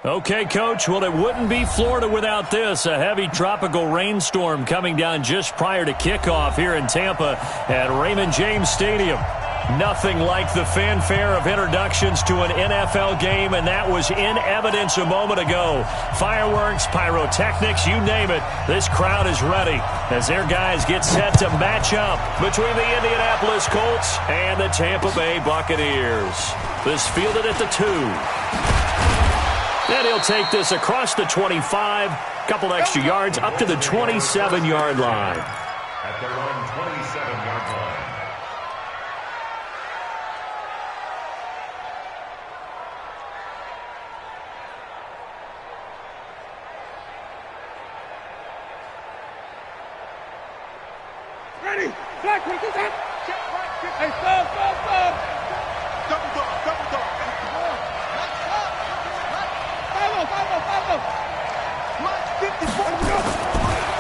Okay, Coach, well, it wouldn't be Florida without this. A heavy tropical rainstorm coming down just prior to kickoff here in Tampa at Raymond James Stadium. Nothing like the fanfare of introductions to an NFL game, and that was in evidence a moment ago. Fireworks, pyrotechnics, you name it. This crowd is ready as their guys get set to match up between the Indianapolis Colts and the Tampa Bay Buccaneers. This fielded at the 2. And he'll take this across the 25, couple extra yards up to the 27-yard line. At their own 27-yard line. Ready? Black, we get that. Hey, stop. Double dog.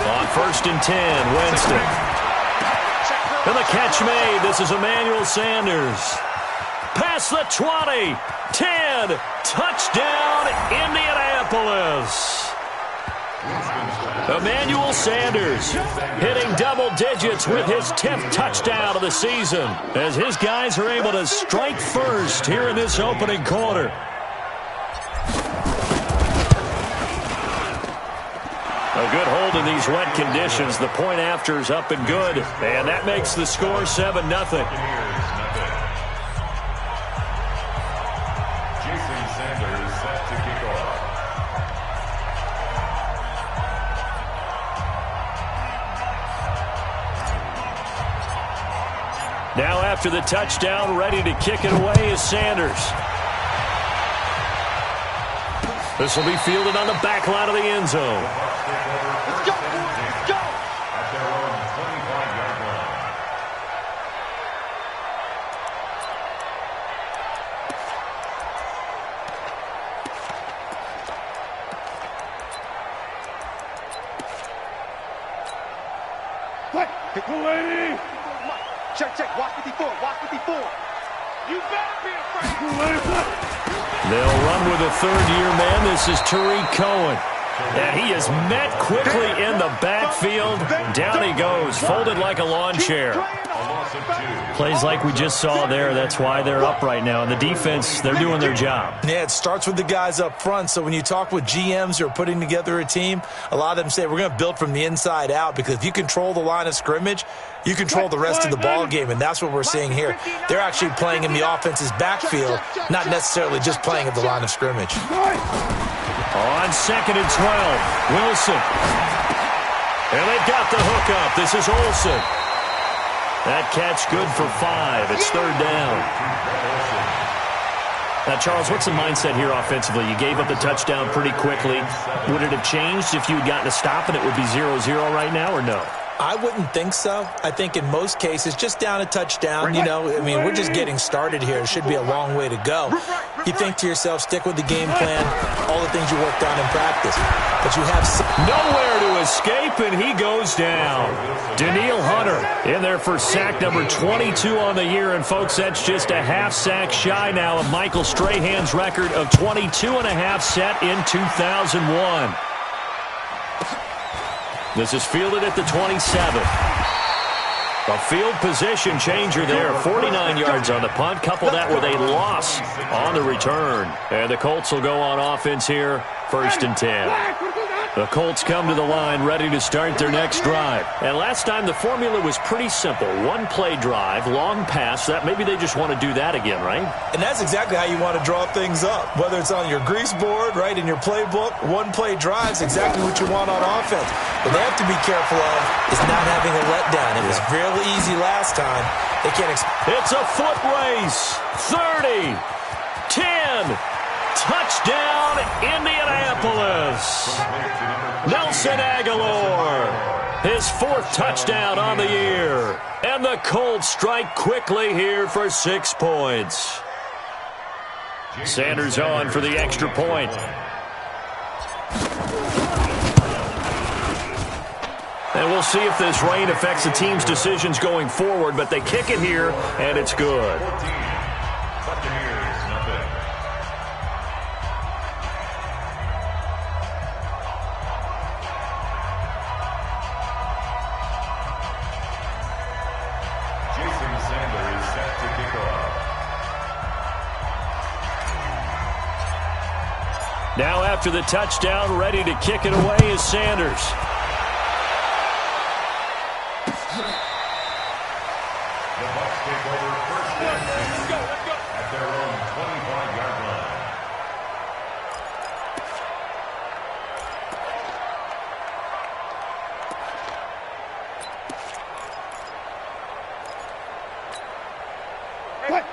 On 1st and 10, Winston. And the catch made. This is Emmanuel Sanders. Past the 20. 10. Touchdown, Indianapolis. Emmanuel Sanders hitting double digits with his 10th touchdown of the season as his guys are able to strike first here in this opening quarter. A good hold in these wet conditions. The point after is up and good, and that makes the score 7-0. Jason Sanders set to kick off. Now after the touchdown, ready to kick it away is Sanders. This will be fielded on the back line of the end zone. Let's go. At their own 25-yard line. What? Hey, cool lady. Check. Watch 54. You better be afraid. Cool lady. They'll run with a third-year man. This is Tariq Cohen. And he is met quickly in the backfield. Down he goes, folded like a lawn chair. Plays like we just saw there. That's why they're up right now. And the defense, they're doing their job. Yeah, it starts with the guys up front. So when you talk with GMs who are putting together a team, a lot of them say we're going to build from the inside out, because if you control the line of scrimmage, you control the rest of the ball game, and that's what we're seeing here. They're actually playing in the offense's backfield, not necessarily just playing at the line of scrimmage. On 2nd and 12, Wilson. And they've got the hook up. This is Olsen. That catch good for 5. It's 3rd down. Now, Charles, what's the mindset here offensively? You gave up the touchdown pretty quickly. Would it have changed if you had gotten a stop and it would be 0-0 right now, or no? I wouldn't think so. I think in most cases, just down a touchdown, we're just getting started here. It should be a long way to go. You think to yourself, stick with the game plan, all the things you worked on in practice. But you have nowhere to escape, and he goes down. Daniil Hunter in there for sack number 22 on the year. And, folks, that's just a half sack shy now of Michael Strahan's record of 22.5 set in 2001. This is fielded at the 27. A field position changer there. 49 yards on the punt. Couple that with a loss on the return. And the Colts will go on offense here. 1st and 10. The Colts come to the line ready to start their next drive. And last time the formula was pretty simple. One-play drive, long pass. That maybe they just want to do that again, right? And that's exactly how you want to draw things up. Whether it's on your grease board, right, in your playbook, one-play drive's exactly what you want on offense. What they have to be careful of is not having a letdown. It was really easy last time. They can't It's a foot race. 30, 10, touchdown, Indianapolis. Nelson Aguilar, his 4th touchdown on the year. And the Colts strike quickly here for 6 points. Sanders on for the extra point. And we'll see if this rain affects the team's decisions going forward, but they kick it here, and it's good. 14, Buccaneers, nothing. Now after the touchdown, ready to kick it away is Sanders. The Bucs take over first and 10 at their own 25-yard line.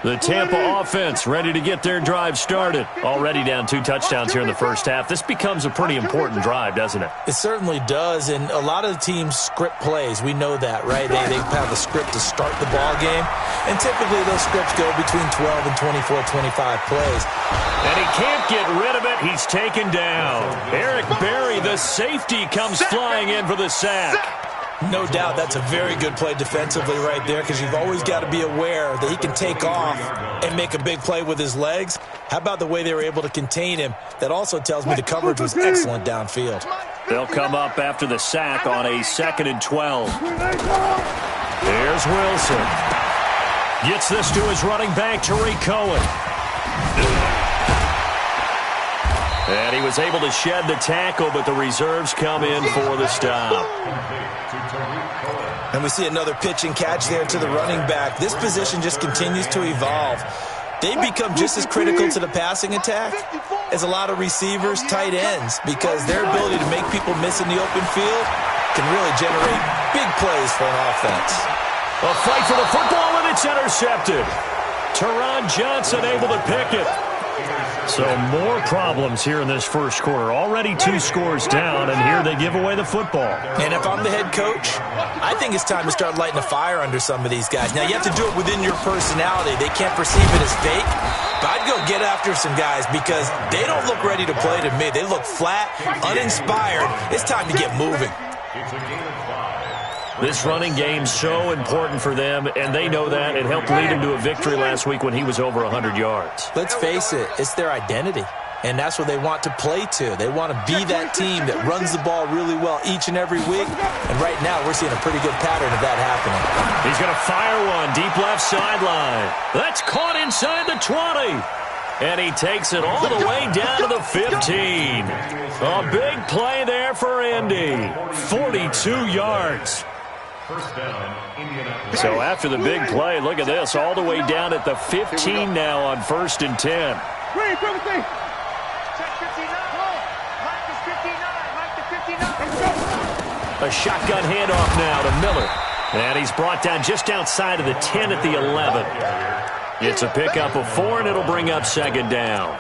The Tampa offense ready to get their drive started. Already down 2 touchdowns here in the first half. This becomes a pretty important drive, doesn't it? It certainly does, and a lot of the teams script plays. We know that, right? They have a script to start the ball game, and typically those scripts go between 12 and 24, 25 plays. And he can't get rid of it. He's taken down. Eric Berry, the safety, comes flying in for the sack. No doubt that's a very good play defensively right there, because you've always got to be aware that he can take off and make a big play with his legs. How about the way they were able to contain him? That also tells me the coverage was excellent downfield. They'll come up after the sack on a 2nd and 12. There's Wilson. Gets this to his running back, Tariq Cohen. And he was able to shed the tackle, but the reserves come in for the stop. And we see another pitch and catch there to the running back. This position just continues to evolve. They become just as critical to the passing attack as a lot of receivers, tight ends, because their ability to make people miss in the open field can really generate big plays for an offense. A fight for the football, and it's intercepted. Teron Johnson able to pick it. So more problems here in this first quarter. Already 2 scores down, and here they give away the football. And if I'm the head coach, I think it's time to start lighting a fire under some of these guys. Now, you have to do it within your personality. They can't perceive it as fake. But I'd go get after some guys because they don't look ready to play to me. They look flat, uninspired. It's time to get moving. It's a game of 5. This running game's so important for them, and they know that. It helped lead him to a victory last week when he was over 100 yards. Let's face it, it's their identity, and that's what they want to play to. They want to be that team that runs the ball really well each and every week, and right now we're seeing a pretty good pattern of that happening. He's going to fire one deep left sideline. That's caught inside the 20. And he takes it all the way down to the 15. A big play there for Indy. 42 yards. First down, Indianapolis. So after the big play, look at this, all the way down at the 15 now on 1st and 10. Check 59. Mike is 59. A shotgun handoff now to Miller. And he's brought down just outside of the 10 at the 11. It's a pickup of 4, and it'll bring up 2nd down.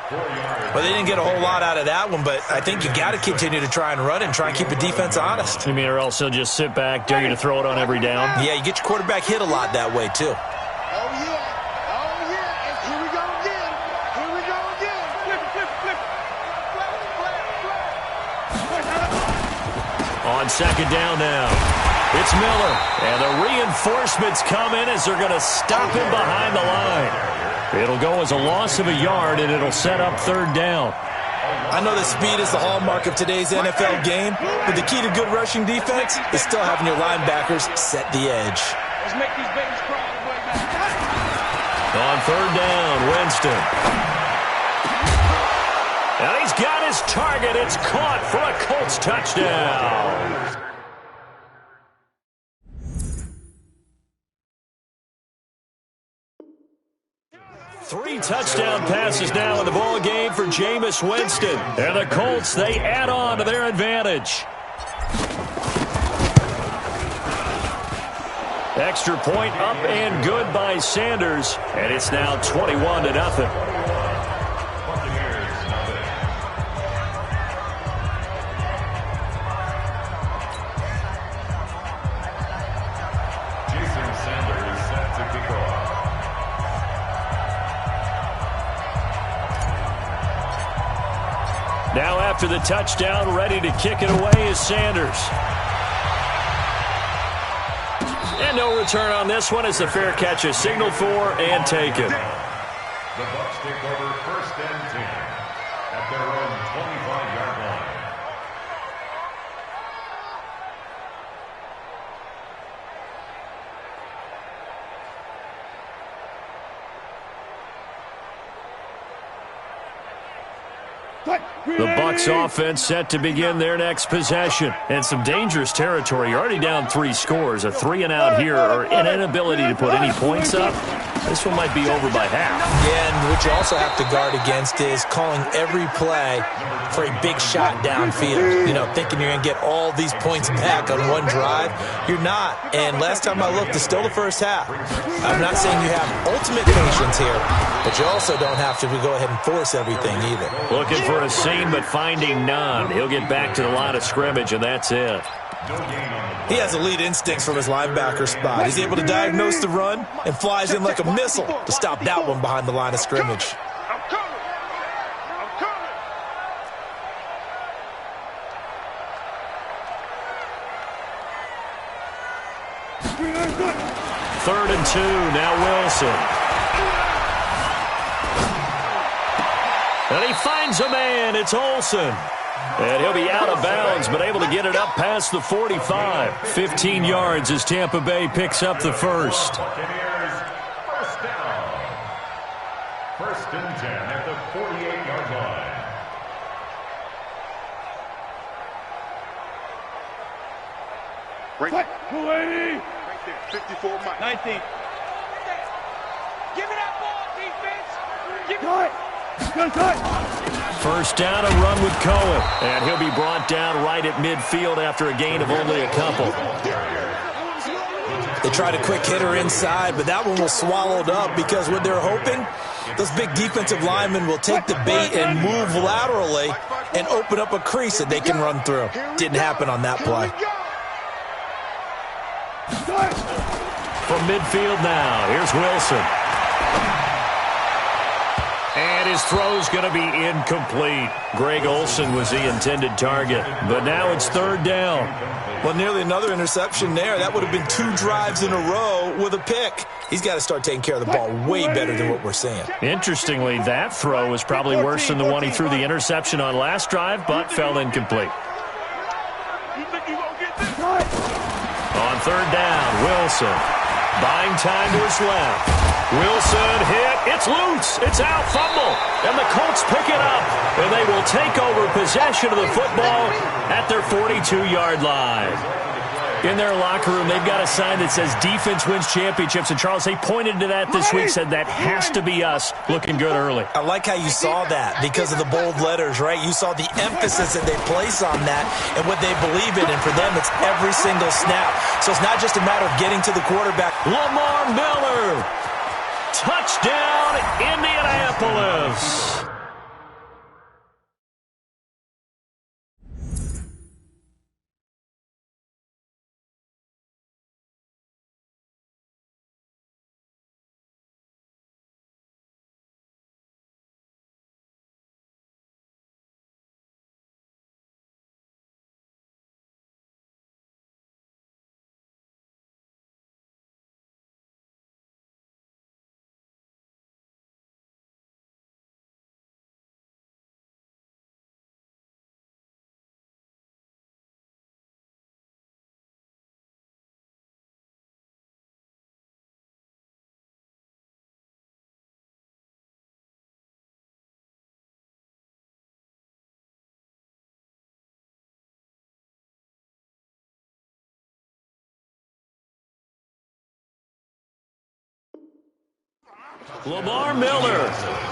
Well, they didn't get a whole lot out of that one, but I think you got to continue to try and run and try and keep the defense honest. You mean, or else he'll just sit back, dare you to throw it on every down? Yeah, you get your quarterback hit a lot that way, too. Oh, yeah. And here we go again. Flip. On 2nd down now. It's Miller. And the reinforcements come in as they're going to stop him behind the line. It'll go as a loss of a yard, and it'll set up 3rd down. I know that speed is the hallmark of today's NFL game, but the key to good rushing defense is still having your linebackers set the edge. Let's make these babies cry on the way back. On 3rd down, Winston. And he's got his target. It's caught for a Colts touchdown. 3 touchdown passes now in the ball game for Jameis Winston. And the Colts, they add on to their advantage. Extra point up and good by Sanders. And it's now 21-0. Now after the touchdown, ready to kick it away is Sanders. And no return on this one as the fair catch is signaled for and taken. The Bucs take over 1st and 10 at their own 25-yard line. The Bucs offense set to begin their next possession. And some dangerous territory. You're already down 3 scores. A 3-and-out here, or an inability to put any points up. This one might be over by half. Yeah, and what you also have to guard against is calling every play for a big shot downfield. You know, thinking you're going to get all these points back on one drive. You're not. And last time I looked, it's still the first half. I'm not saying you have ultimate patience here, but you also don't have to go ahead and force everything either. Looking for a seam, but finding none. He'll get back to the line of scrimmage, and that's it. He has elite instincts from his linebacker spot. He's able to diagnose the run and flies in like a missile to stop that one behind the line of scrimmage. I'm coming. I'm coming. 3rd and 2. Now Wilson. And he finds a man. It's Olsen. And he'll be out of bounds, but able to get it up past the 45. 15 yards as Tampa Bay picks up the first. Buccaneers, first down. 1st and 10 at the 48-yard line. Right there, 54 Mike. 19. Give me that ball, defense. Give me it. First down, a run with Cohen. And he'll be brought down right at midfield after a gain of only a couple. They tried a quick hitter inside, but that one was swallowed up because what they're hoping, those big defensive linemen will take the bait and move laterally and open up a crease that they can run through. Didn't happen on that play. From midfield now, here's Wilson. And his throw's going to be incomplete. Greg Olsen was the intended target, but now it's 3rd down. Well, nearly another interception there. That would have been 2 drives in a row with a pick. He's got to start taking care of the ball way better than what we're seeing. Interestingly, that throw was probably worse than the one he threw the interception on last drive, but fell incomplete. On 3rd down, Wilson. Buying time to his left. Wilson hit. It's loose. It's out. Fumble. And the Colts pick it up. And they will take over possession of the football at their 42-yard line. In their locker room, they've got a sign that says defense wins championships. And, Charles, they pointed to that this week, said that has to be us. Looking good early. I like how you saw that because of the bold letters, right? You saw the emphasis that they place on that and what they believe in. And for them, it's every single snap. So it's not just a matter of getting to the quarterback. Lamar Miller. Touchdown, Indianapolis. Lamar Miller,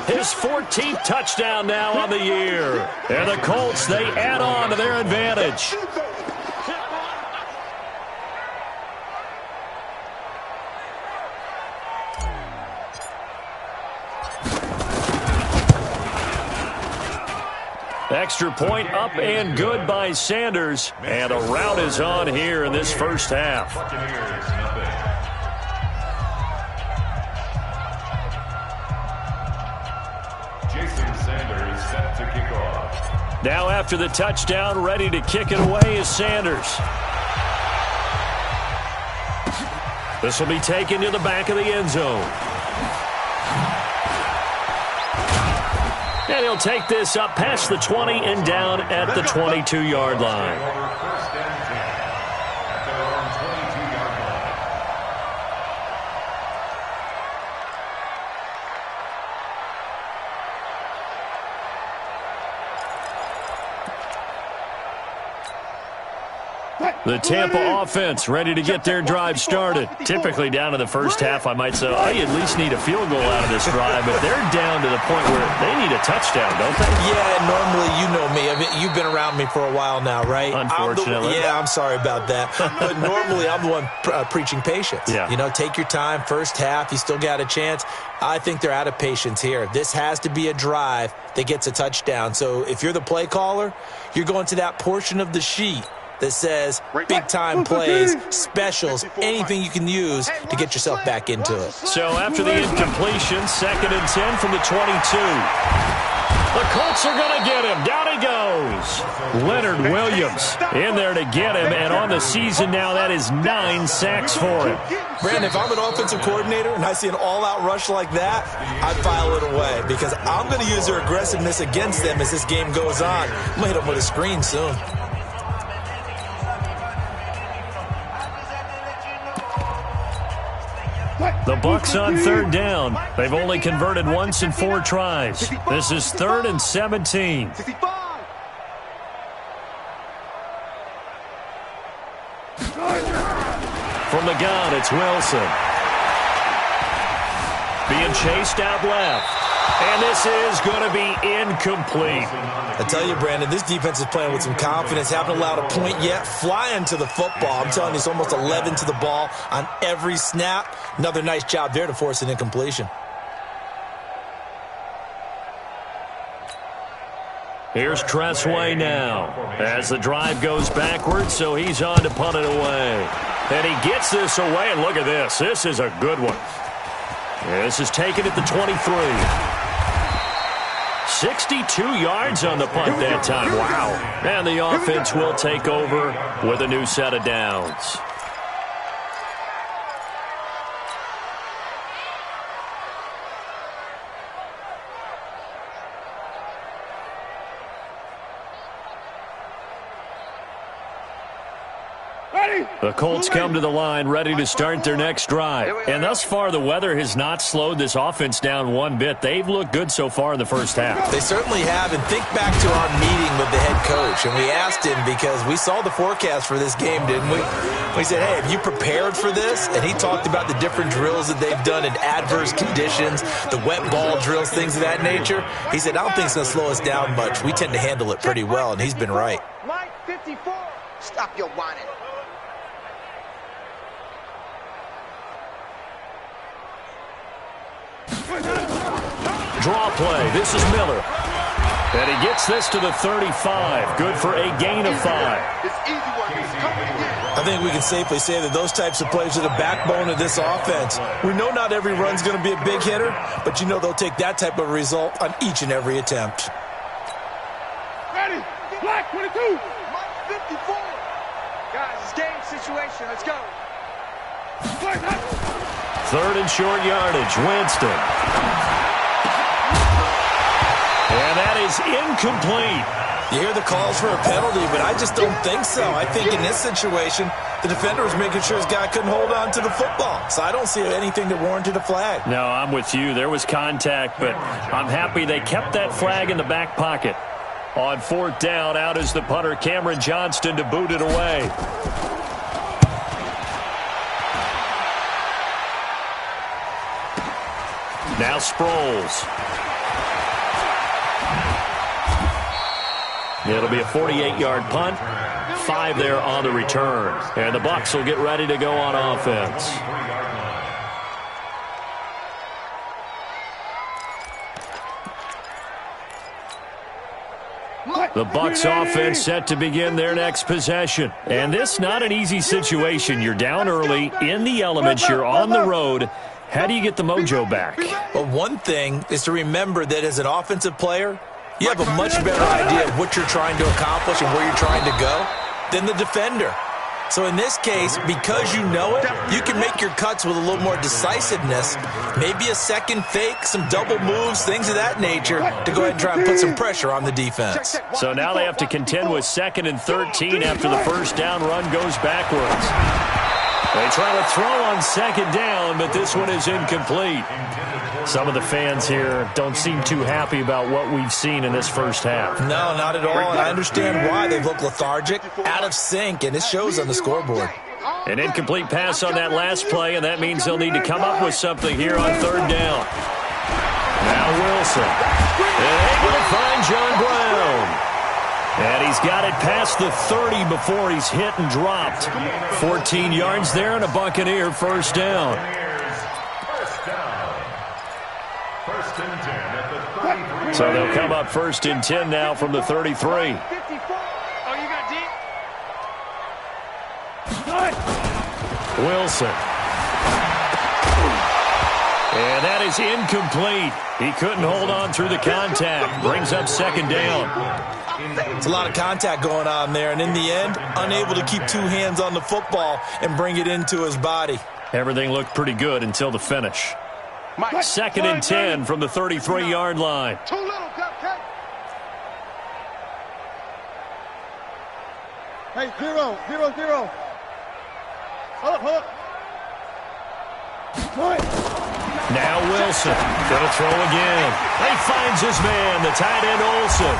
his 14th touchdown now on the year. And the Colts, they add on to their advantage. Extra point up and good by Sanders. And a rout is on here in this first half. Buccaneers, nothing. Sanders set to kick off. Now after the touchdown, ready to kick it away is Sanders. This will be taken to the back of the end zone. And he'll take this up past the 20 and down at the 22-yard line. First and 10 at their own 22-yard line. The Tampa offense ready to get their drive started. Typically down in the first half, I might say, oh, you at least need a field goal out of this drive, but they're down to the point where they need a touchdown, don't they? Yeah, normally, you know me. I mean, you've been around me for a while now, right? Unfortunately. I'm sorry about that. But normally, I'm the one preaching patience. Yeah. You know, take your time. First half, you still got a chance. I think they're out of patience here. This has to be a drive that gets a touchdown. So if you're the play caller, you're going to that portion of the sheet that says big-time plays, specials, anything you can use to get yourself back into it. So after the incompletion, 2nd and 10 from the 22. The Colts are going to get him. Down he goes. Leonard Williams in there to get him, and on the season now, that is 9 sacks for him. Brandon, if I'm an offensive coordinator and I see an all-out rush like that, I'd file it away because I'm going to use their aggressiveness against them as this game goes on. I'm going to hit them with a screen soon. The Bucs on 3rd down. They've only converted once in 4 tries. This is 3rd and 17. From the gun, it's Wilson. Being chased out left. And this is going to be incomplete. I tell you, Brandon, this defense is playing with some confidence. Haven't allowed a point yet. Flying to the football. I'm telling you, it's almost 11 to the ball on every snap. Another nice job there to force an incompletion. Here's Tressway now as the drive goes backwards, so he's on to punt it away. And he gets this away, and look at this. This is a good one. This is taken at the 23. 62 yards on the punt that time. Wow. And the offense will take over with a new set of downs. The Colts come to the line ready to start their next drive. And thus far, the weather has not slowed this offense down one bit. They've looked good so far in the first half. They certainly have. And think back to our meeting with the head coach. And we asked him because we saw the forecast for this game, didn't we? We said, hey, have you prepared for this? And he talked about the different drills that they've done in adverse conditions, the wet ball drills, things of that nature. He said, I don't think it's going to slow us down much. We tend to handle it pretty well, and he's been right. Mike 54. Stop your whining. Draw play. This is Miller. And he gets this to the 35. Good for a gain of 5. I think we can safely say that those types of plays are the backbone of this offense. We know not every run's going to be a big hitter, but you know they'll take that type of result on each and every attempt. Ready? Black 22. Mike 54. Guys, it's game situation. Let's go. 3rd and short yardage. Winston. And that is incomplete. You hear the calls for a penalty, but I just don't think so. I think in this situation, the defender was making sure his guy couldn't hold on to the football. So I don't see anything that warranted a flag. No, I'm with you. There was contact, but I'm happy they kept that flag in the back pocket. On 4th down, out is the punter, Cameron Johnston, to boot it away. Now Sproles. It'll be a 48-yard punt. 5 there on the return. And the Bucs will get ready to go on offense. The Bucs offense set to begin their next possession. And this not an easy situation. You're down early, in the elements, you're on the road. How do you get the mojo back? Well, one thing is to remember that as an offensive player, you have a much better idea of what you're trying to accomplish and where you're trying to go than the defender. So in this case, because you know it, you can make your cuts with a little more decisiveness, maybe a second fake, some double moves, things of that nature, to go ahead and try and put some pressure on the defense. So now they have to contend with 2nd and 13 after the first down run goes backwards. They try to throw on 2nd down, but this one is incomplete. Some of the fans here don't seem too happy about what we've seen in this first half. No, not at all, and I understand why. They look lethargic, out of sync, and it shows on the scoreboard. An incomplete pass on that last play, and that means they'll need to come up with something here on third down. Now Wilson, and able to find John Brown. And he's got it past the 30 before he's hit and dropped. 14 yards there and a Buccaneer first down. So they'll come up first and 10 now from the 33. Wilson. And that is incomplete. He couldn't hold on through the contact. Brings up second down. It's a lot of contact going on there, and in the end, unable to keep two hands on the football and bring it into his body. Everything looked pretty good until the finish. Second and 10 from the 33-yard line. Too little, Cupcake. Hey, 0-0-0. Hold up. Now Wilson going to throw again. He finds his man, the tight end Olsen.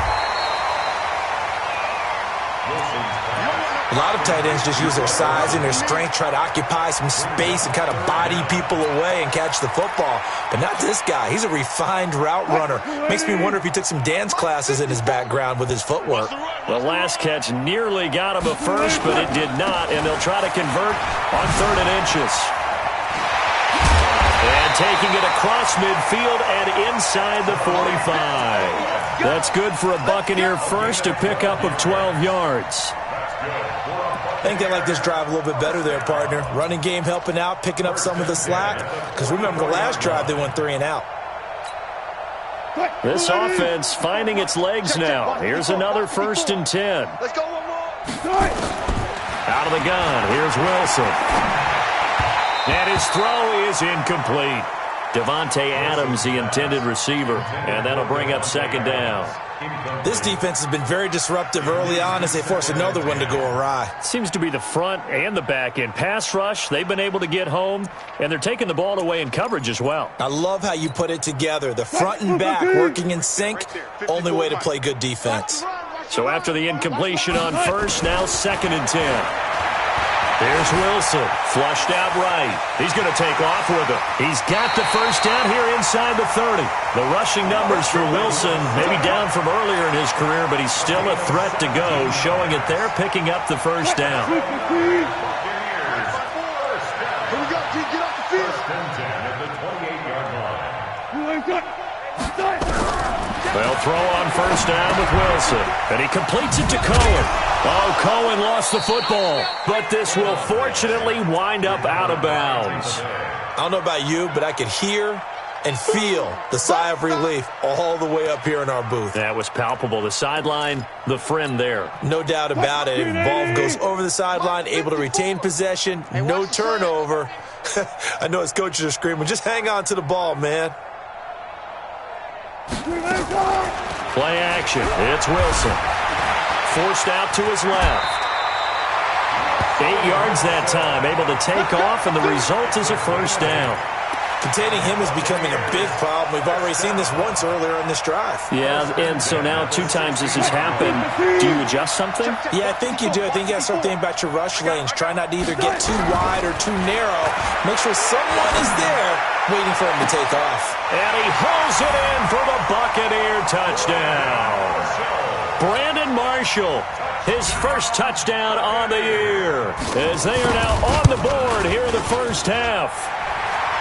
A lot of tight ends just use their size and their strength, try to occupy some space and kind of body people away and catch the football. But not this guy. He's a refined route runner. Makes me wonder if he took some dance classes in his background with his footwork. The last catch nearly got him a first, but it did not, and they'll try to convert on 3rd and inches. And taking it across midfield and inside the 45. That's good for a Buccaneer first, a pickup of 12 yards. I think they like this drive a little bit better there, partner. Running game helping out, picking up some of the slack. Because remember, the last drive, they went 3 and out. This offense finding its legs now. Here's another 1st and 10. Let's go one more. Out of the gun, here's Wilson. And his throw is incomplete. Devontae Adams, the intended receiver. And that'll bring up second down. This defense has been very disruptive early on as they force another one to go awry. Seems to be the front and the back end. Pass rush, they've been able to get home, and they're taking the ball away in coverage as well. I love how you put it together. The front and back working in sync, only way to play good defense. So after the incompletion on first, now 2nd and 10. Here's Wilson, flushed out right. He's going to take off with it. He's got the first down here inside the 30. The rushing numbers for Wilson, maybe down from earlier in his career, but he's still a threat to go, showing it there, picking up the first down. Here we go, G. Get off the field. 1st and 10 at the 28-yard line. They'll throw on first down with Wilson, and he completes it to Cohen. Oh, Cohen lost the football, but this will fortunately wind up out of bounds. I don't know about you, but I could hear and feel the sigh of relief all the way up here in our booth. That was palpable. The sideline, the friend there. No doubt about it. Ball goes over the sideline, able to retain possession, no turnover. I know his coaches are screaming, just hang on to the ball, man. Play action. It's Wilson. Forced out to his left. 8 yards that time. Able to take off, and the result is a first down. Containing him is becoming a big problem. We've already seen this once earlier in this drive. Yeah, and so now 2 times this has happened. Do you adjust something? Yeah, I think you do. I think you got to start thinking about your rush lanes. Try not to either get too wide or too narrow. Make sure someone is there waiting for him to take off. And he hauls it in for the Buccaneer touchdown. Brandon Marshall, his first touchdown on the year, as they are now on the board here in the first half.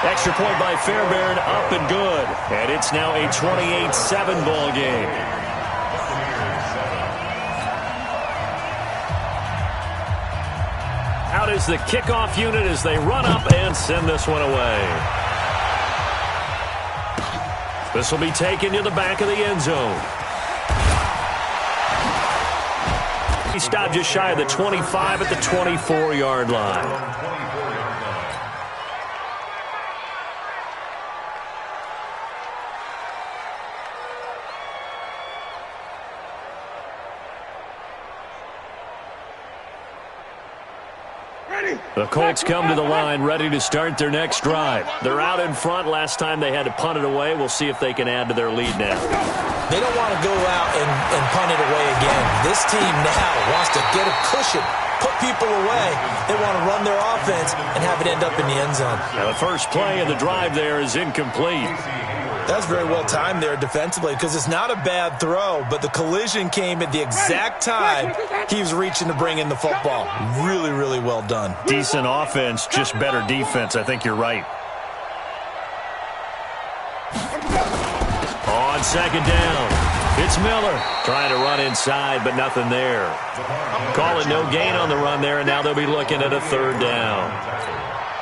Extra point by Fairbairn, up and good. And it's now a 28-7 ball game. Out is the kickoff unit as they run up and send this one away. This will be taken to the back of the end zone. He stopped just shy of the 25 at the 24-yard line. The Colts come to the line ready to start their next drive. They're out in front. Last time they had to punt it away. We'll see if they can add to their lead now. They don't want to go out and punt it away again. This team now wants to get a cushion, put people away. They want to run their offense and have it end up in the end zone. Now the first play of the drive there is incomplete. That's very well timed there defensively because it's not a bad throw, but the collision came at the exact time he was reaching to bring in the football. Really, really well done. Decent offense, just better defense. I think you're right. On second down, it's Miller trying to run inside, but nothing there. Calling no gain on the run there, and now they'll be looking at a third down.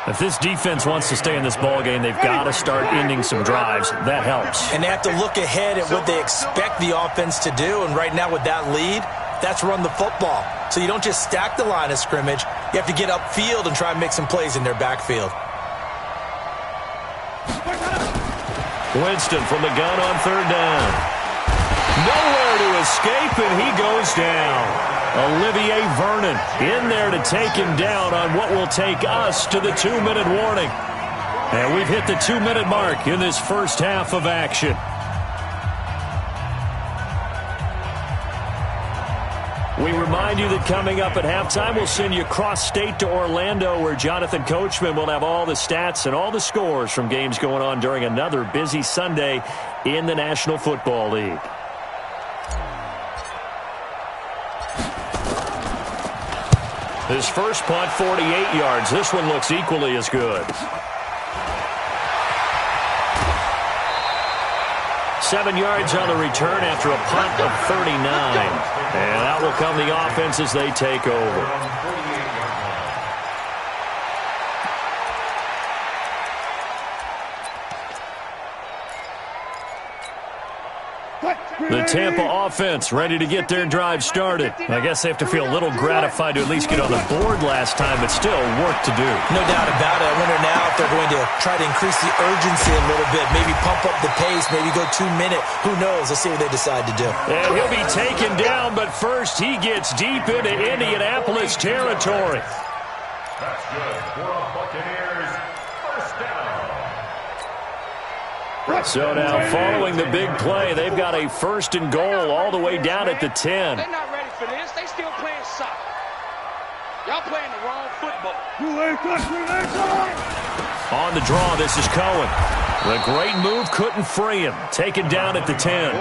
If this defense wants to stay in this ballgame, they've got to start ending some drives. That helps. And they have to look ahead at what they expect the offense to do, and right now with that lead, that's run the football. So you don't just stack the line of scrimmage. You have to get upfield and try and make some plays in their backfield. Winston from the gun on third down. Nowhere to escape, and he goes down. Olivier Vernon in there to take him down on what will take us to the 2-minute warning. And we've hit the 2-minute mark in this first half of action. We remind you that coming up at halftime, we'll send you cross-state to Orlando, where Jonathan Coachman will have all the stats and all the scores from games going on during another busy Sunday in the National Football League. His first punt, 48 yards. This one looks equally as good. 7 yards on the return after a punt of 39. And out will come the offense as they take over. The Tampa offense ready to get their drive started. I guess they have to feel a little gratified to at least get on the board last time, but still work to do. No doubt about it. I wonder now if they're going to try to increase the urgency a little bit, maybe pump up the pace, maybe go 2 minute. Who knows? Let's see what they decide to do. And he'll be taken down, but first he gets deep into Indianapolis territory. That's good for a Buccaneers first down. So now, following the big play, they've got a first and goal all the way down at the 10. They're not ready for this. They still playing soccer. Y'all playing the wrong football. On the draw, this is Cohen. The great move couldn't free him. Taken down at the 10.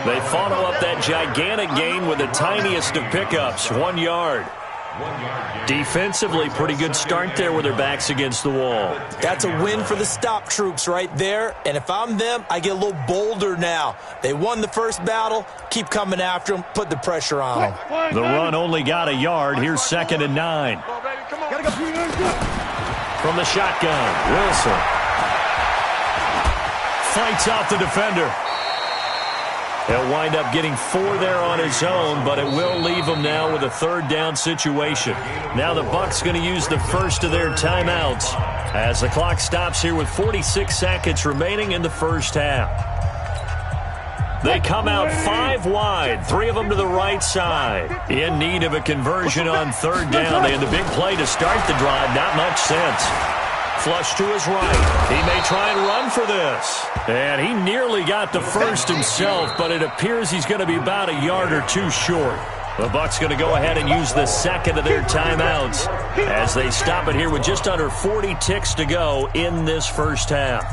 They follow up that gigantic gain with the tiniest of pickups, 1 yard. Defensively, pretty good start there with their backs against the wall. That's a win for the stop troops right there. And if I'm them, I get a little bolder now. They won the first battle. Keep coming after them. Put the pressure on them. The run only got a yard. Here's 2nd and 9. From the shotgun, Wilson fights out the defender. He'll wind up getting 4 there on his own, but it will leave him now with a third down situation. Now the Bucs going to use the first of their timeouts as the clock stops here with 46 seconds remaining in the first half. They come out 5 wide, 3 of them to the right side. In need of a conversion on third down. They had the big play to start the drive. Not much sense. Flush to his right. He may try and run for this. And he nearly got the first himself, but it appears he's going to be about a yard or 2 short. The Bucs going to go ahead and use the second of their timeouts as they stop it here with just under 40 ticks to go in this first half.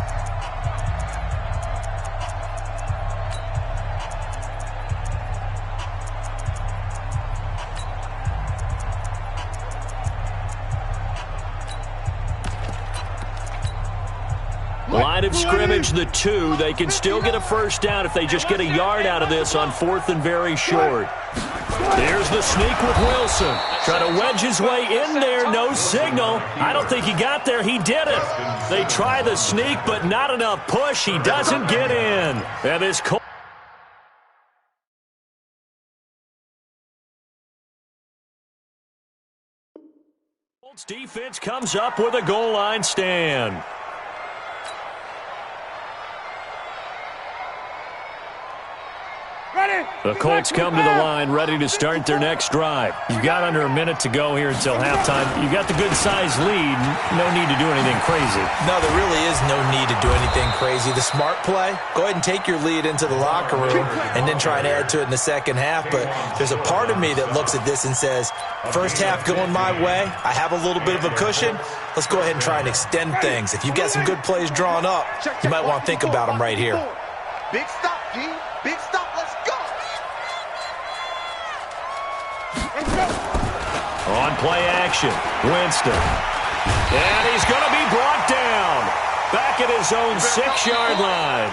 Line of scrimmage, the 2. They can still get a first down if they just get a yard out of this on 4th and very short. There's the sneak with Wilson. Trying to wedge his way in there. No signal. I don't think he got there. He did it. They try the sneak, but not enough push. He doesn't get in. And this Colts defense comes up with a goal line stand. The Colts come to the line ready to start their next drive. You've got under a minute to go here until halftime. You've got the good-sized lead. No need to do anything crazy. No, there really is no need to do anything crazy. The smart play, go ahead and take your lead into the locker room and then try and add to it in the second half. But there's a part of me that looks at this and says, first half going my way, I have a little bit of a cushion. Let's go ahead and try and extend things. If you've got some good plays drawn up, you might want to think about them right here. Big stop, G. Big stop. Let's go. On play action, Winston. And he's going to be brought down. Back at his own 6-yard line.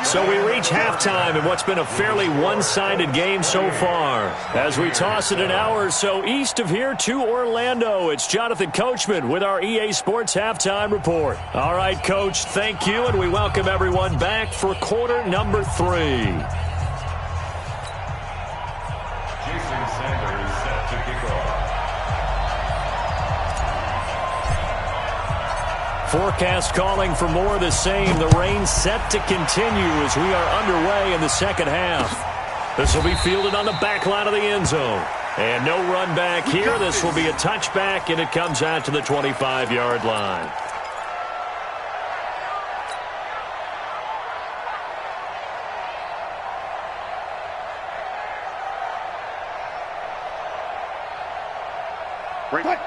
So we reach halftime in what's been a fairly one-sided game so far. As we toss it an hour or so east of here to Orlando, it's Jonathan Coachman with our EA Sports Halftime Report. All right, Coach, thank you, and we welcome everyone back for quarter number 3. Jason Sanders set to kick off. Forecast calling for more of the same. The rain set to continue as we are underway in the second half. This will be fielded on the back line of the end zone. And no run back here. This will be a touchback, and it comes out to the 25-yard line.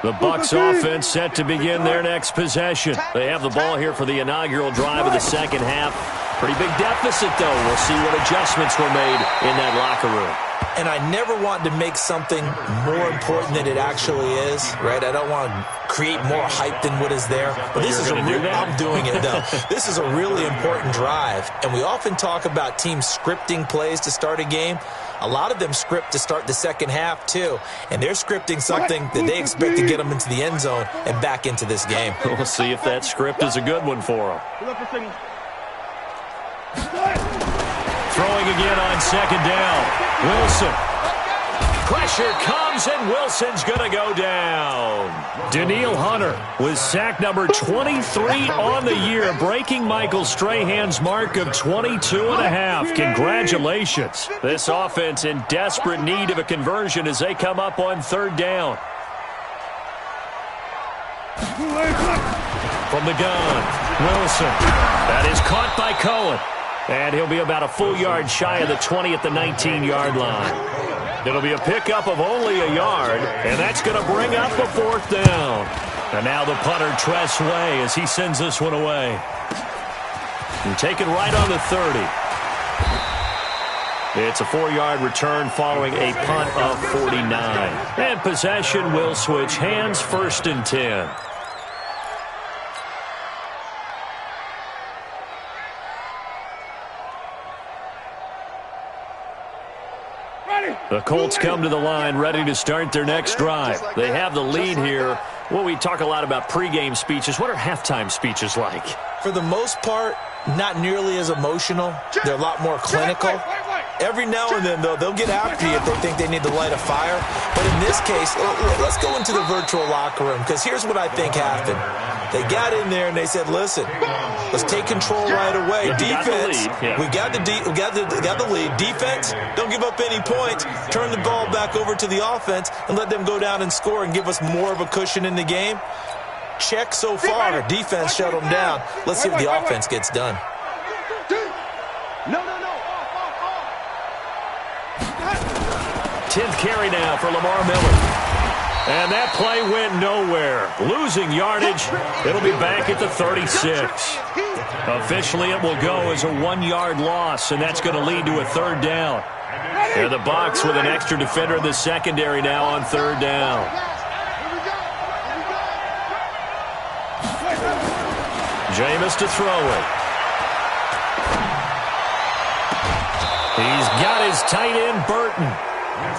The Bucs offense set to begin their next possession. They have the ball here for the inaugural drive of the second half. Pretty big deficit, though. We'll see what adjustments were made in that locker room. And I never want to make something more important than it actually is, right? I don't want to create more hype than what is there. But this is I'm doing it, though. This is a really important drive. And we often talk about teams scripting plays to start a game. A lot of them script to start the second half, too. And they're scripting something that they expect to get them into the end zone and back into this game. We'll see if that script is a good one for them. Throwing again on second down. Wilson. Pressure comes, and Wilson's going to go down. Daniil Hunter was sack number 23 on the year, breaking Michael Strahan's mark of 22.5. Congratulations. This offense in desperate need of a conversion as they come up on third down. From the gun, Wilson. That is caught by Cohen. And he'll be about a full yard shy of the 20 at the 19-yard line. It'll be a pickup of only a yard, and that's going to bring up a fourth down. And now the punter, Tress Way, as he sends this one away. And take it right on the 30. It's a 4-yard return following a punt of 49. And possession will switch hands, 1st and 10. The Colts come to the line ready to start their next drive. They have the lead here. Well, we talk a lot about pregame speeches. What are halftime speeches like? For the most part, not nearly as emotional. They're a lot more clinical. Every now and then, though, they'll get after you if they think they need to light a fire. But in this case, let's go into the virtual locker room, because here's what I think happened. They got in there and they said, listen, let's take control right away. Defense, we got the lead. Defense, don't give up any points. Turn the ball back over to the offense and let them go down and score and give us more of a cushion in the game. Check so far. Defense shut them down. Let's see if the offense gets done. No. 10th carry now for Lamar Miller. And that play went nowhere. Losing yardage. It'll be back at the 36. Officially, it will go as a 1-yard loss, and that's going to lead to a third down. And the Bucs with an extra defender in the secondary now on third down. Jameis to throw it. He's got his tight end, Burton.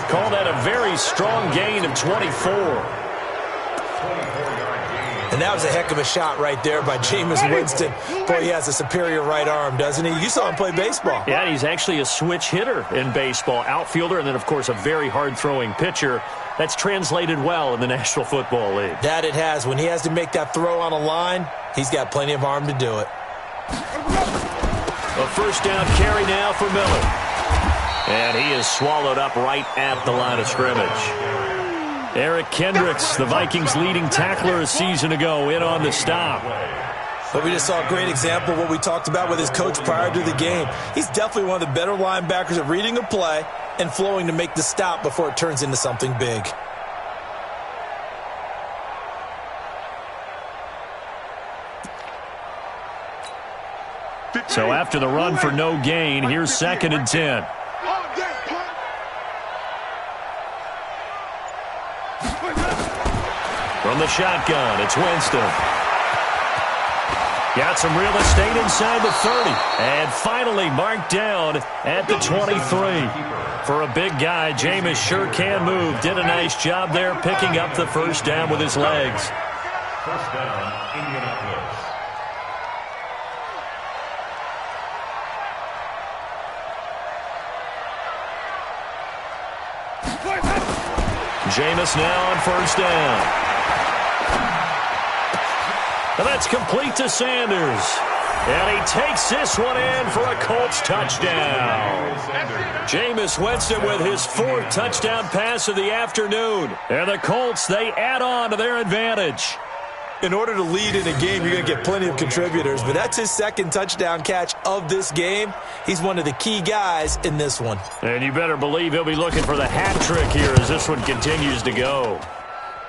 Call that a very strong gain of 24. And that was a heck of a shot right there by Jameis Winston. Boy, he has a superior right arm, doesn't he? You saw him play baseball. Yeah, he's actually a switch hitter in baseball. Outfielder, and then, of course, a very hard-throwing pitcher. That's translated well in the National Football League. That it has. When he has to make that throw on a line, he's got plenty of arm to do it. A first down carry now for Miller. And he is swallowed up right at the line of scrimmage. Eric Kendricks, the Vikings' leading tackler a season ago, in on the stop. But we just saw a great example of what we talked about with his coach prior to the game. He's definitely one of the better linebackers at reading a play and flowing to make the stop before it turns into something big. So after the run for no gain, here's 2nd and 10. From the shotgun, it's Winston. Got some real estate inside the 30. And finally marked down at the 23. For a big guy, Jameis sure can move. Did a nice job there picking up the first down with his legs. First down, Indianapolis. Jameis now on first down. And that's complete to Sanders. And he takes this one in for a Colts touchdown. Jameis Winston with his 4th touchdown pass of the afternoon. And the Colts, they add on to their advantage. In order to lead in a game, you're going to get plenty of contributors, but that's his 2nd touchdown catch of this game. He's one of the key guys in this one. And you better believe he'll be looking for the hat trick here as this one continues to go.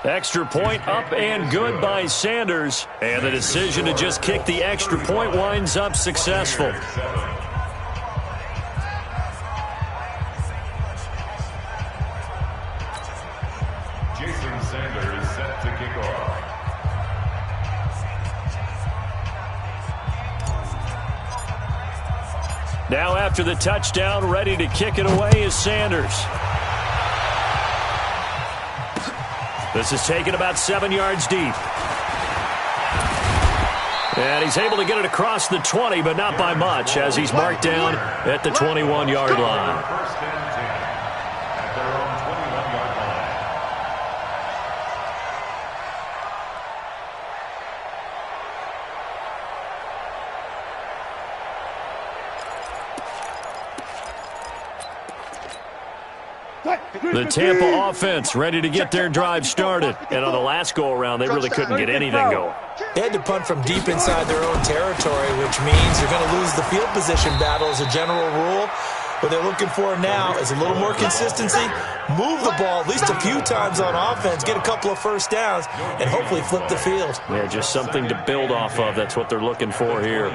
Extra point up and good by Sanders. And the decision to just kick the extra point winds up successful. Jason Sanders set to kick off. Now after the touchdown, ready to kick it away is Sanders. This is taken about 7 yards deep. And he's able to get it across the 20, but not by much, as he's marked down at the 21-yard line. First and 10 at their own 21-yard line. The Tampa offense ready to get their drive started. And on the last go-around, they really couldn't get anything going. They had to punt from deep inside their own territory, which means you're going to lose the field position battle as a general rule. What they're looking for now is a little more consistency, move the ball at least a few times on offense, get a couple of first downs, and hopefully flip the field. Yeah, just something to build off of. That's what they're looking for here.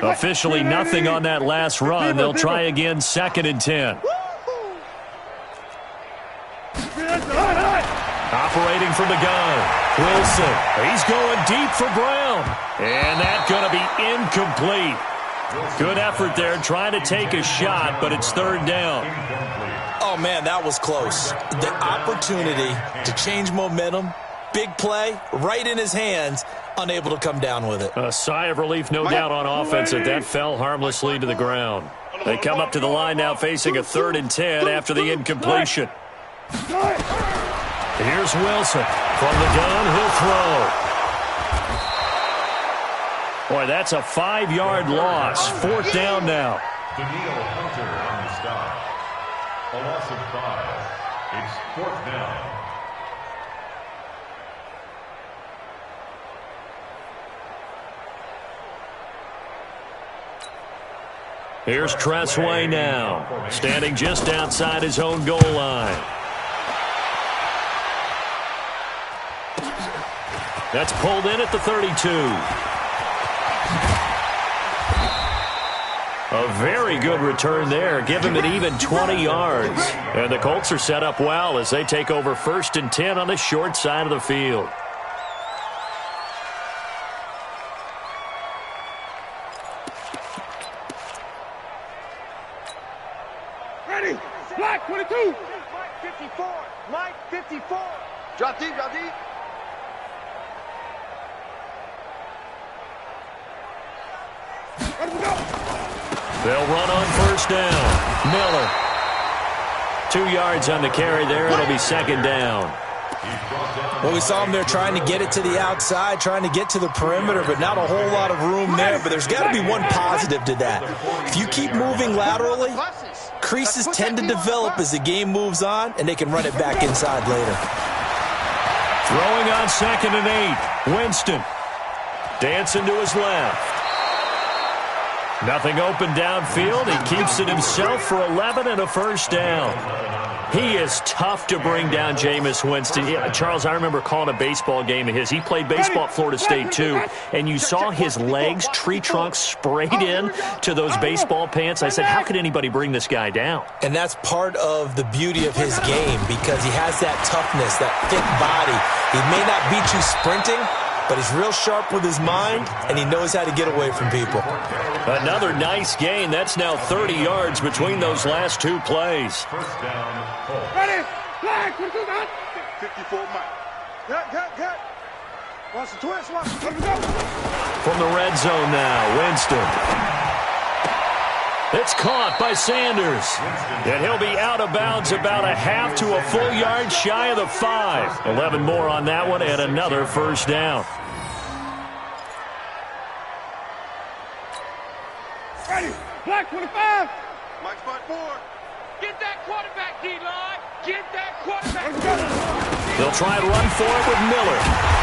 Officially nothing on that last run. They'll try again, 2nd and 10. Operating from the gun, Wilson. He's going deep for Brown. And that's going to be incomplete. Good effort there, trying to take a shot, but it's 3rd down. Oh, man, that was close. The opportunity to change momentum, big play, right in his hands, unable to come down with it. A sigh of relief, no doubt, on offense that fell harmlessly to the ground. They come up to the line now facing a 3rd and 10 after the incompletion. Here's Wilson. From the gun, he'll throw. Boy, that's a 5-yard loss. 4th down now. Daniil Hunter on the stop. A loss of 5. It's 4th down. Here's Tressway now, standing just outside his own goal line. That's pulled in at the 32. A very good return there. Give him an even 20 yards. And the Colts are set up well as they take over 1st and 10 on the short side of the field. Ready. Black 22. Mike 54. Mike 54. Drop deep, drop deep. They'll run on 1st down. Miller. 2 yards on the carry there. It'll be 2nd down. Well, we saw him there trying to get it to the outside, trying to get to the perimeter, but not a whole lot of room there. But there's got to be one positive to that. If you keep moving laterally, creases tend to develop as the game moves on, and they can run it back inside later. Throwing on 2nd and 8. Winston dancing to his left. Nothing open downfield. He keeps it himself for 11 and a first down. He is tough to bring down, Jameis Winston. Yeah, Charles, I remember calling a baseball game of his. He played baseball at Florida State, too, and you saw his legs, tree trunks sprayed in to those baseball pants. I said, how could anybody bring this guy down? And that's part of the beauty of his game because he has that toughness, that thick body. He may not beat you sprinting, but he's real sharp with his mind, and he knows how to get away from people. Another nice gain. That's now 30 yards between those last two plays. Ready? Flag. 54 Mike. Gut. Watch the twist. Watch the twist. From the red zone now, Winston. It's caught by Sanders. And he'll be out of bounds about a half to a full yard shy of the 5. 11 more on that one and another first down. Ready? Black 25. Mike spot 4. Get that quarterback, D-line. Get that quarterback. They'll try and run for it with Miller.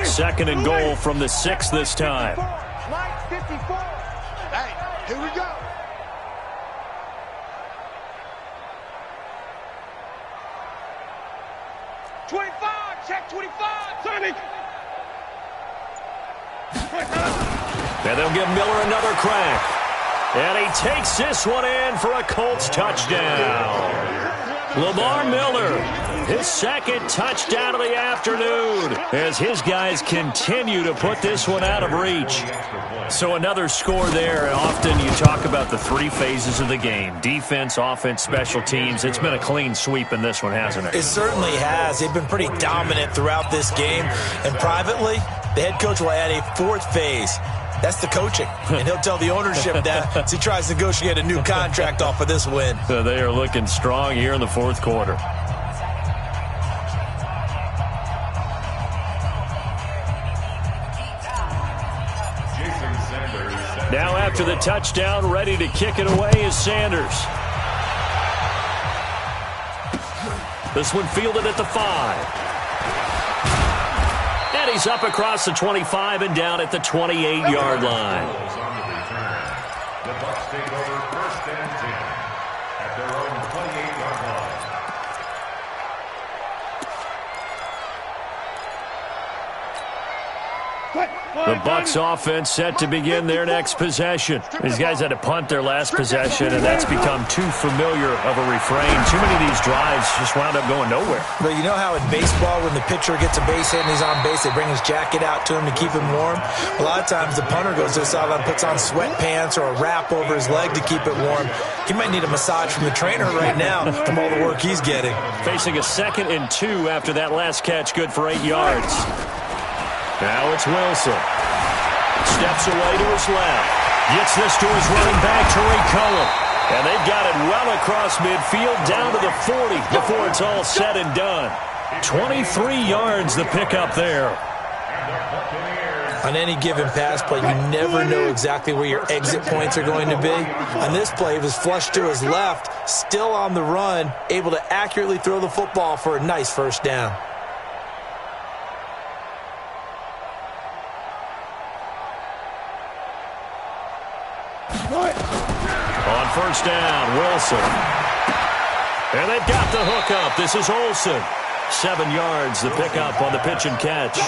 Second and goal from the 6 this time. Mike 54. Hey, here we go. Check 25. Sonic. And they'll give Miller another crack. And he takes this one in for a Colts touchdown. Lamar Miller, his second touchdown of the afternoon as his guys continue to put this one out of reach. So another score there, and often you talk about the 3 phases of the game. Defense, offense, special teams. It's been a clean sweep in this one, hasn't it? It certainly has. They've been pretty dominant throughout this game. And privately, the head coach will add a 4th phase. That's the coaching. And he'll tell the ownership that as he tries to negotiate a new contract off of this win. So they are looking strong here in the 4th quarter. Now after the touchdown, ready to kick it away is Sanders. This one fielded at the 5. And he's up across the 25 and down at the 28-yard line. The Bucs take over 1st and 10 at their own 28-yard line. The Bucs offense set to begin their next possession. These guys had to punt their last possession, and that's become too familiar of a refrain. Too many of these drives just wound up going nowhere. But you know how in baseball, when the pitcher gets a base hit and he's on base, they bring his jacket out to him to keep him warm? A lot of times the punter goes to the sideline, puts on sweatpants or a wrap over his leg to keep it warm. He might need a massage from the trainer right now from all the work he's getting. Facing a 2nd and 2 after that last catch, good for 8 yards. Now it's Wilson. Steps away to his left. Gets this to his running back, Tariq Cohen. And they've got it well across midfield down to the 40 before it's all said and done. 23 yards the pickup there. On any given pass play, you never know exactly where your exit points are going to be. On this play, it was flushed to his left, still on the run, able to accurately throw the football for a nice first down. On first down, Wilson. And they've got the hook up. This is Olsen. 7 yards, the pickup on the pitch and catch.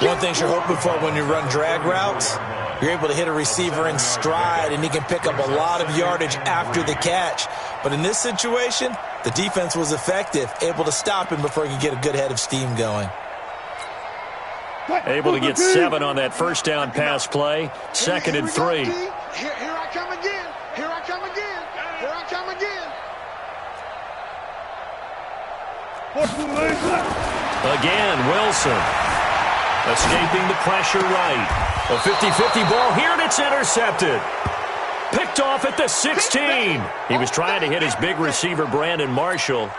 One thing you're hoping for when you run drag routes, you're able to hit a receiver in stride, and he can pick up a lot of yardage after the catch. But in this situation, the defense was effective, able to stop him before he could get a good head of steam going. Able to get 7 on that first down pass play. 2nd and 3. Here I come again. Here I come again. Here I come again. Again, Wilson. Escaping the pressure right. A 50-50 ball here, and it's intercepted. Picked off at the 16. He was trying to hit his big receiver, Brandon Marshall.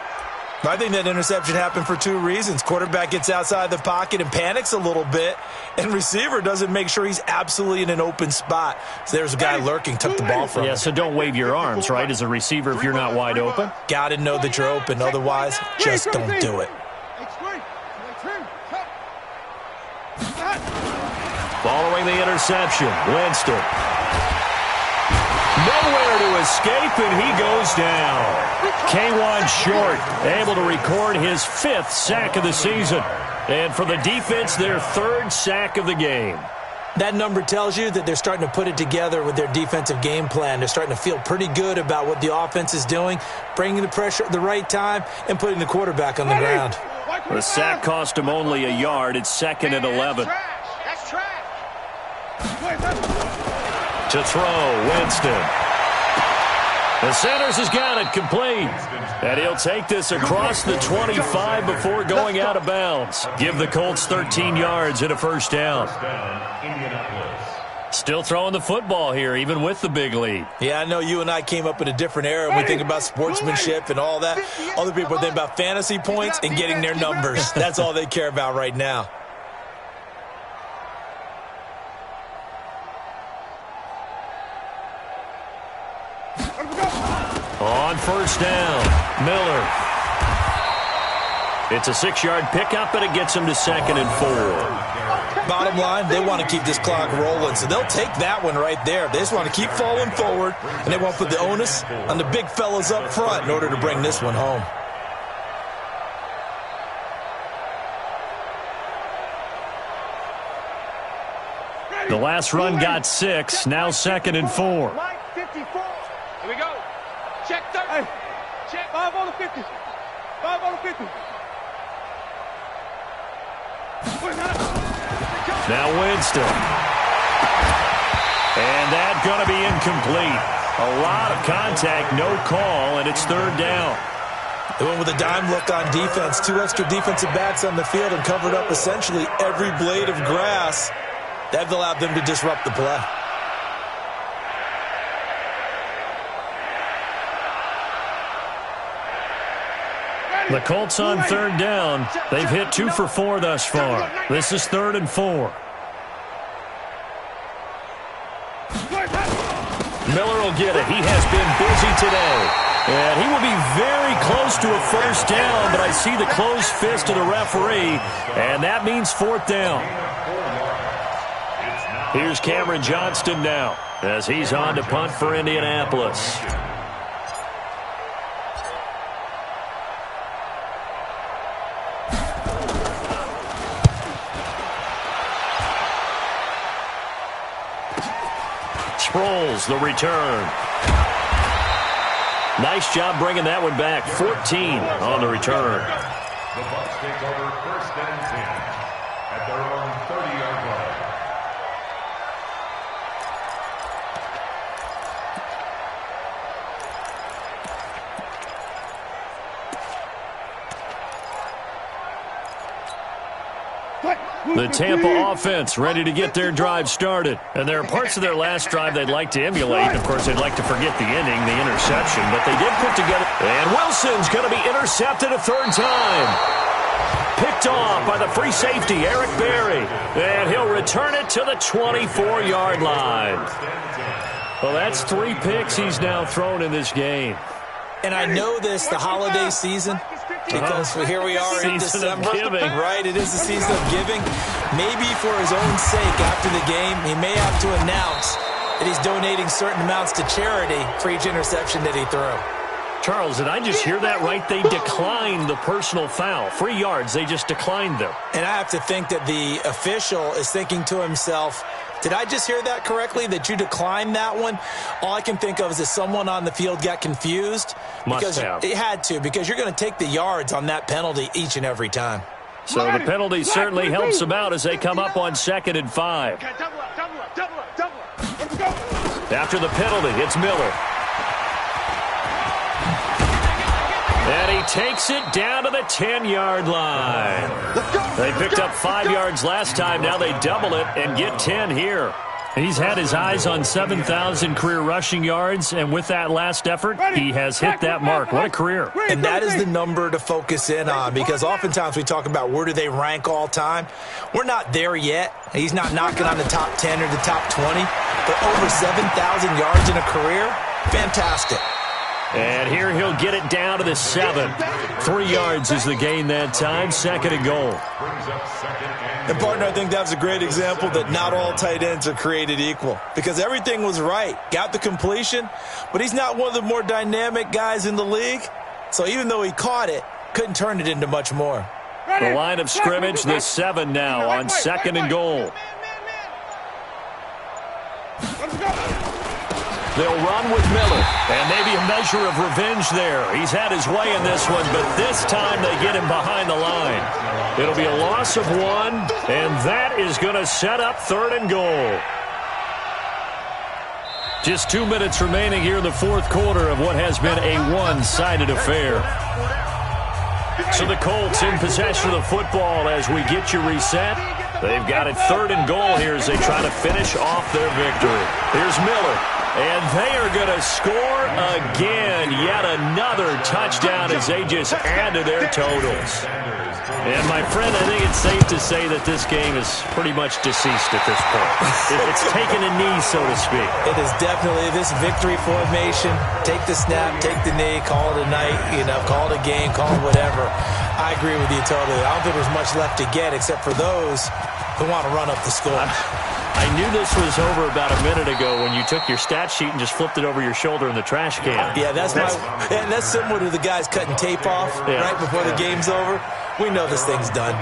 I think that interception happened for 2 reasons. Quarterback gets outside the pocket and panics a little bit, and receiver doesn't make sure he's absolutely in an open spot. So there's a guy lurking, took the ball from him. Yeah, so don't wave your arms, right, as a receiver if you're not wide open. Got to know that you're open. Otherwise, just don't do it. Following the interception, Winston. Nowhere to escape, and he goes down. K1 Short able to record his 5th sack of the season. And for the defense, their 3rd sack of the game. That number tells you that they're starting to put it together with their defensive game plan. They're starting to feel pretty good about what the offense is doing, bringing the pressure at the right time, and putting the quarterback on the ground. The sack cost him only a yard. It's 2nd and 11. That's trash. To throw, Winston. The Sanders has got it complete. And he'll take this across the 25 before going out of bounds. Give the Colts 13 yards and a first down. Still throwing the football here, even with the big lead. Yeah, I know you and I came up in a different era when we think about sportsmanship and all that. Other people think about fantasy points and getting their numbers. That's all they care about right now. On first down, Miller. It's a 6-yard pickup, and it gets him to 2nd and 4. Bottom line, they want to keep this clock rolling, so they'll take that one right there. They just want to keep falling forward, and they won't put the onus on the big fellas up front in order to bring this one home. The last run got 6, now 2nd and 4. Mike 54. Here we go. Check 30. Hey. Check 5 on the 50. 5 on the 50. Now Winston. And that's going to be incomplete. A lot of contact, no call, and it's 3rd down. They went with a dime look on defense. 2 extra defensive backs on the field and covered up essentially every blade of grass. That allowed them to disrupt the play. The Colts on 3rd down. They've hit 2 for 4 thus far. This is 3rd and 4. Miller will get it. He has been busy today. And he will be very close to a first down, but I see the closed fist of the referee, and that means 4th down. Here's Cameron Johnston now as he's on to punt for Indianapolis. Sproles, the return. Nice job bringing that one back. 14 on the return. The Bucs take over 1st and 10 at their own 30-yard line. The Tampa offense ready to get their drive started. And there are parts of their last drive they'd like to emulate. Of course, they'd like to forget the inning, the interception. But they did put together. And Wilson's going to be intercepted a 3rd time. Picked off by the free safety, Eric Berry. And he'll return it to the 24-yard line. Well, that's 3 picks he's now thrown in this game. And I know this, the holiday season, because here we are in December, right? It is the season of giving. Maybe for his own sake after the game, he may have to announce that he's donating certain amounts to charity for each interception that he threw. Charles, did I just hear that right? They declined the personal foul. 3 yards, they just declined them. And I have to think that the official is thinking to himself, did I just hear that correctly, that you declined that one? All I can think of is that someone on the field got confused. Must have. It had to, because you're going to take the yards on that penalty each and every time. So the penalty certainly helps them out as they come up on 2nd and 5. Okay, double up, double up, double up, double up. Let's go. After the penalty, it's Miller. And he takes it down to the 10-yard line. They picked up 5 yards last time. Now they double it and get 10 here. He's had his eyes on 7,000 career rushing yards, and with that last effort, he has hit that mark. What a career. And that is the number to focus in on, because oftentimes we talk about where do they rank all time. We're not there yet. He's not knocking on the top 10 or the top 20, but over 7,000 yards in a career, fantastic. And here he'll get it down to the 7. 3 yards is the gain that time. 2nd and goal. And, partner, I think that's a great example that not all tight ends are created equal, because everything was right. Got the completion, but he's not one of the more dynamic guys in the league. So even though he caught it, couldn't turn it into much more. The line of scrimmage, the 7 now on 2nd and goal. Let's go. They'll run with Miller, and maybe a measure of revenge there. He's had his way in this one, but this time they get him behind the line. It'll be a loss of 1, and that is going to set up 3rd and goal. Just 2 minutes remaining here in the 4th quarter of what has been a one-sided affair. So the Colts in possession of the football as we get you reset. They've got it 3rd and goal here as they try to finish off their victory. Here's Miller. And they are going to score again. Yet another touchdown as they just add to their totals. And, my friend, I think it's safe to say that this game is pretty much deceased at this point. It's taken a knee, so to speak. It is definitely this victory formation. Take the snap, take the knee, call it a night, call it a game, call it whatever. I agree with you totally. I don't think there's much left to get except for those who want to run up the score. I knew this was over about a minute ago when you took your stat sheet and just flipped it over your shoulder in the trash can. Yeah, that's similar to the guys cutting tape off right before the game's over. We know this thing's done.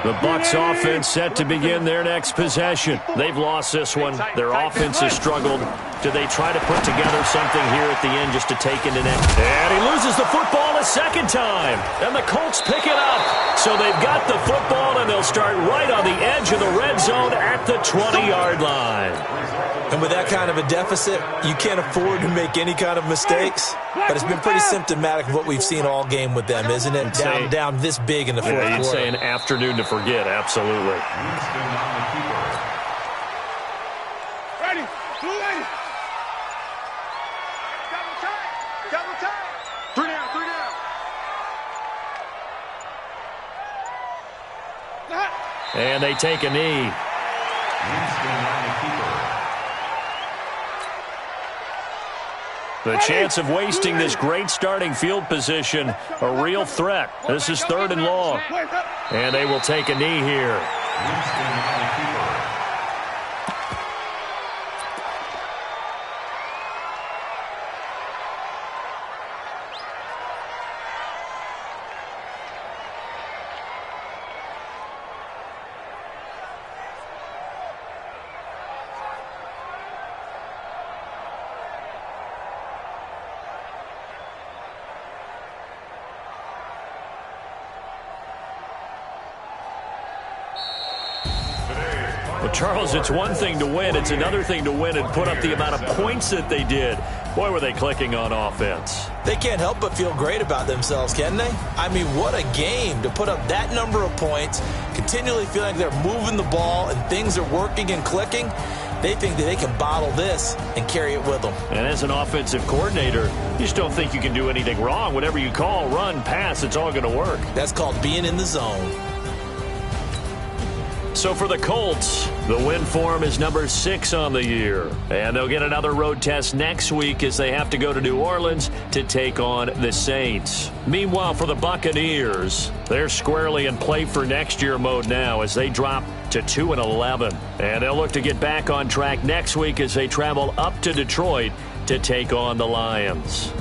The Bucs offense set to begin their next possession. They've lost this one. Their offense has struggled. Do they try to put together something here at the end just to take into next? And he loses the football a second time. And the Colts pick it up. So they've got the football, and they'll start right on the edge of the red zone at the 20-yard line. And with that kind of a deficit, you can't afford to make any kind of mistakes. But it's been pretty symptomatic of what we've seen all game with them, isn't it? Down this big in the fourth quarter. You'd say an afternoon to forget, absolutely. Ready, blue lady. Double time, double time. 3 down, 3 down. And they take a knee. The chance of wasting this great starting field position, a real threat. This is 3rd and long. And they will take a knee here. But, Charles, it's one thing to win. It's another thing to win and put up the amount of points that they did. Boy, were they clicking on offense. They can't help but feel great about themselves, can they? I mean, what a game to put up that number of points, continually feeling like they're moving the ball and things are working and clicking. They think that they can bottle this and carry it with them. And as an offensive coordinator, you just don't think you can do anything wrong. Whatever you call, run, pass, it's all going to work. That's called being in the zone. So for the Colts, the win form is number 6 on the year. And they'll get another road test next week as they have to go to New Orleans to take on the Saints. Meanwhile, for the Buccaneers, they're squarely in play for next year mode now as they drop to 2-11. And they'll look to get back on track next week as they travel up to Detroit to take on the Lions.